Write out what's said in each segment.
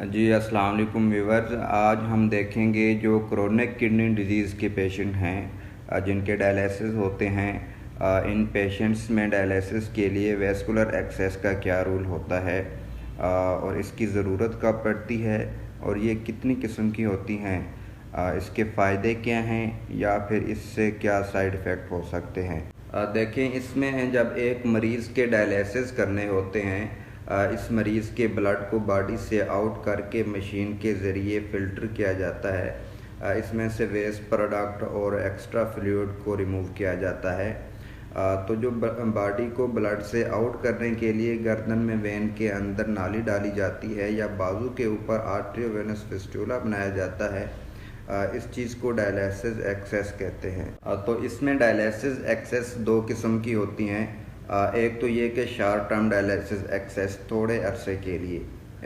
जी अस्सलाम वालेकुम व्यूअर्स। आज हम देखेंगे जो क्रोनिक किडनी डिजीज़ के पेशेंट हैं जिनके डायलिसिस होते हैं। इन पेशेंट्स में डायलिसिस के लिए वैस्कुलर एक्सेस का क्या रोल होता है और इसकी ज़रूरत कब पड़ती है और ये कितनी किस्म की होती हैं, इसके फ़ायदे क्या हैं या फिर इससे क्या साइड इफ़ेक्ट हो सकते हैं। देखें, इसमें जब एक मरीज़ के डायलिसिस करने होते हैं, इस मरीज़ के ब्लड को बॉडी से आउट करके मशीन के ज़रिए फ़िल्टर किया जाता है। इसमें से वेस्ट प्रोडक्ट और एक्स्ट्रा फ्लूइड को रिमूव किया जाता है। तो जो बॉडी को ब्लड से आउट करने के लिए गर्दन में वेन के अंदर नाली डाली जाती है या बाजू के ऊपर आर्टरियोवेनस फिस्टुला बनाया जाता है, इस चीज़ को डायलिसिस एक्सेस कहते हैं। तो इसमें डायलिसिस एक्सेस दो किस्म की होती हैं। एक तो ये कि शॉर्ट टर्म डायलिसिस एक्सेस थोड़े अरसे के लिए,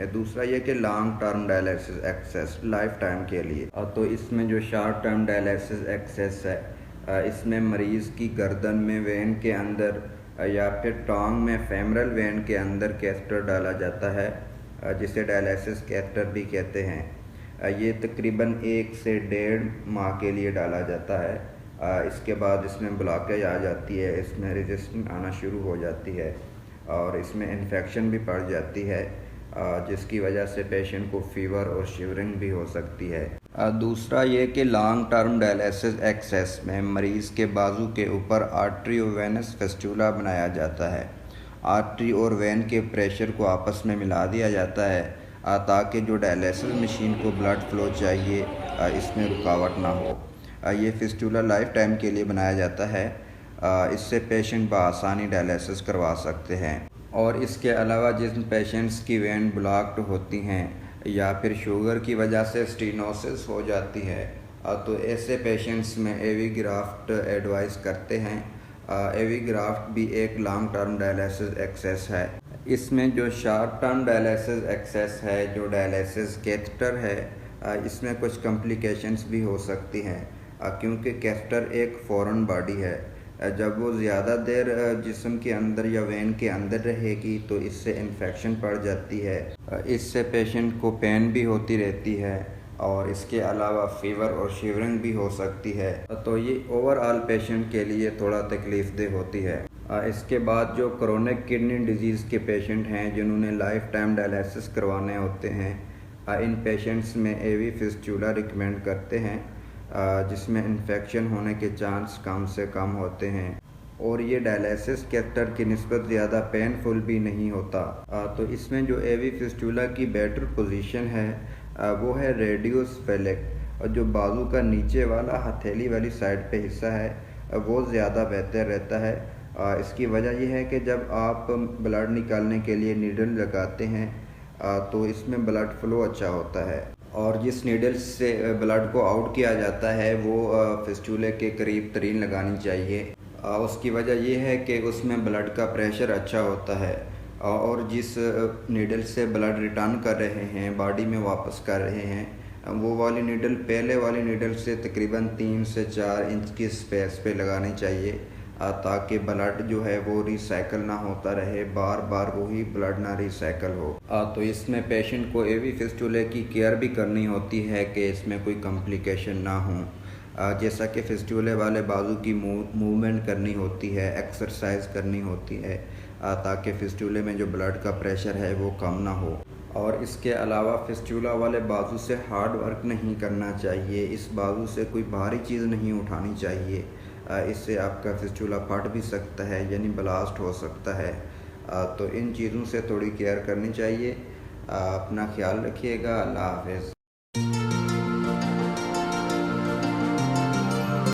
दूसरा ये कि long term dialysis access life time के लिए। तो इसमें जो शॉर्ट टर्म डायलिसिस एक्सेस है, इसमें मरीज़ की गर्दन में वेन के अंदर या फिर टांग में फेमरल वेन के अंदर कैथेटर डाला जाता है, जिसे डायलिसिस कैथेटर भी कहते हैं। ये तकरीबन 1 से 1.5 माह के लिए डाला जाता है। इसके बाद इसमें ब्लॉकेज आ जाती है, इसमें रेजिस्टेंस आना शुरू हो जाती है और इसमें इन्फेक्शन भी पड़ जाती है, जिसकी वजह से पेशेंट को फीवर और शिवरिंग भी हो सकती है। दूसरा ये कि लॉन्ग टर्म डायलिसिस एक्सेस में मरीज़ के बाजू के ऊपर आर्टरियोवेनस फिस्टुला बनाया जाता है। आर्टरी और वेन के प्रेशर को आपस में मिला दिया जाता है ताकि जो डायलिसिस मशीन को ब्लड फ्लो चाहिए इसमें रुकावट ना हो। ये फिस्टुला लाइफ टाइम के लिए बनाया जाता है। इससे पेशेंट बआसानी डायलिसिस करवा सकते हैं। और इसके अलावा जिन पेशेंट्स की वेन ब्लॉक्ड होती हैं या फिर शुगर की वजह से स्टीनोसिस हो जाती है, तो ऐसे पेशेंट्स में एवी ग्राफ्ट एडवाइस करते हैं। एवी ग्राफ्ट भी एक लॉन्ग टर्म डायलिसिस एक्सेस है। इसमें जो शॉर्ट टर्म डायलिसिस एक्सेस है, जो डायलिसिस कैथेटर है, इसमें कुछ कॉम्प्लिकेशंस भी हो सकती हैं क्योंकि कैथेटर एक फॉरेन बॉडी है। जब वो ज़्यादा देर जिस्म के अंदर या वेन के अंदर रहेगी तो इससे इन्फेक्शन पड़ जाती है। इससे पेशेंट को पेन भी होती रहती है और इसके अलावा फीवर और शिवरिंग भी हो सकती है। तो ये ओवरऑल पेशेंट के लिए थोड़ा तकलीफ़देह होती है। इसके बाद जो क्रोनिक किडनी डिजीज़ के पेशेंट हैं जिन्होंने लाइफ टाइम डायलिसिस करवाने होते हैं, इन पेशेंट्स में एवी फिस्टुला रिकमेंड करते हैं, जिसमें इन्फेक्शन होने के चांस कम से कम होते हैं और ये डायलिसिस कैथेटर की निस्बत ज़्यादा पेनफुल भी नहीं होता। तो इसमें जो एवी फिस्टुला की बेटर पोजीशन है वो है रेडियस फेलेक, और जो बाजू का नीचे वाला हथेली वाली साइड पे हिस्सा है वो ज़्यादा बेहतर रहता है। इसकी वजह यह है कि जब आप ब्लड निकालने के लिए नीडल लगाते हैं तो इसमें ब्लड फ्लो अच्छा होता है और जिस नीडल से ब्लड को आउट किया जाता है वो फिस्टुले के करीब तरीन लगानी चाहिए। उसकी वजह यह है कि उसमें ब्लड का प्रेशर अच्छा होता है और जिस नीडल से ब्लड रिटर्न कर रहे हैं, बॉडी में वापस कर रहे हैं, वो वाली नीडल पहले वाली नीडल से तकरीबन 3 से 4 इंच की स्पेस पे लगानी चाहिए ताकि ब्लड जो है वो रिसाइकल ना होता रहे, बार बार वही ब्लड ना रिसाइकल हो। तो इसमें पेशेंट को एवी फिस्टुले की केयर भी करनी होती है कि इसमें कोई कॉम्प्लिकेशन ना हो। जैसा कि फिस्टुले वाले बाजू की मूवमेंट करनी होती है, एक्सरसाइज करनी होती है ताकि फिस्टुले में जो ब्लड का प्रेशर है वो कम ना हो। और इसके अलावा फिस्टुला वाले बाजू से हार्ड वर्क नहीं करना चाहिए, इस बाजू से कोई भारी चीज़ नहीं उठानी चाहिए, इससे आपका फिस्टुला फट भी सकता है यानी ब्लास्ट हो सकता है। तो इन चीज़ों से थोड़ी केयर करनी चाहिए। अपना ख्याल रखिएगा। अल्लाह हाफ़िज़।